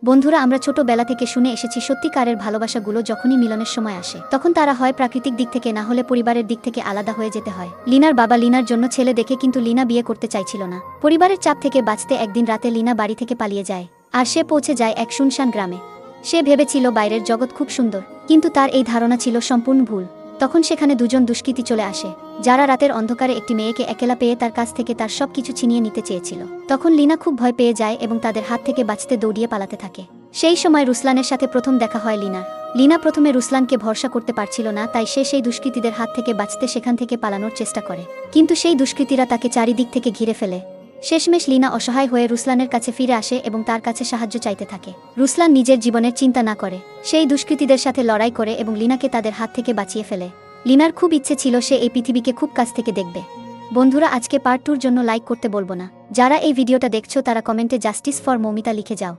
বন্ধুরা, আমরা ছোটবেলা থেকে শুনে এসেছি সত্যিকারের ভালোবাসাগুলো যখনই মিলনের সময় আসে তখন তারা হয় প্রাকৃতিক দিক থেকে না হলে পরিবারের দিক থেকে আলাদা হয়ে যেতে হয়। লিনার বাবা লিনার জন্য ছেলে দেখে কিন্তু লিনা বিয়ে করতে চাইছিল না। পরিবারের চাপ থেকে বাঁচতে একদিন রাতে লিনা বাড়ি থেকে পালিয়ে যায় আর সে পৌঁছে যায় এক শুনশান গ্রামে। সে ভেবেছিল বাইরের জগৎ খুব সুন্দর, কিন্তু তার এই ধারণা ছিল সম্পূর্ণ ভুল। তখন সেখানে দুজন দুষ্কৃতী চলে আসে যারা রাতের অন্ধকারে একটি মেয়েকে একলা পেয়ে তার কাছ থেকে তার সবকিছু ছিনিয়ে নিতে চেয়েছিল। তখন লিনা খুব ভয় পেয়ে যায় এবং তাদের হাত থেকে বাঁচতে দৌড়িয়ে পালাতে থাকে। সেই সময় রুসলানের সাথে প্রথম দেখা হয় লিনার। লিনা প্রথমে রুসলানকে ভরসা করতে পারছিল না, তাই সে সেই দুষ্কৃতীদের হাত থেকে বাঁচতে সেখান থেকে পালানোর চেষ্টা করে, কিন্তু সেই দুষ্কৃতীরা তাকে চারিদিক থেকে ঘিরে ফেলে। শেষমেশ লিনা অসহায় হয়ে রুসলানের কাছে ফিরে আসে এবং তার কাছে সাহায্য চাইতে থাকে। রুসলান নিজের জীবনের চিন্তা না করে সেই দুষ্কৃতীদের সাথে লড়াই করে এবং লিনাকে তাদের হাত থেকে বাঁচিয়ে ফেলে। লিনার খুব ইচ্ছে ছিল সে এই পৃথিবীকে খুব কাছ থেকে দেখবে। বন্ধুরা, আজকে পার্ট 2-র জন্য লাইক করতে বলবো না। যারা এই ভিডিওটা দেখছো তারা কমেন্টে জাস্টিস ফর মৌমিতা লিখে যাও।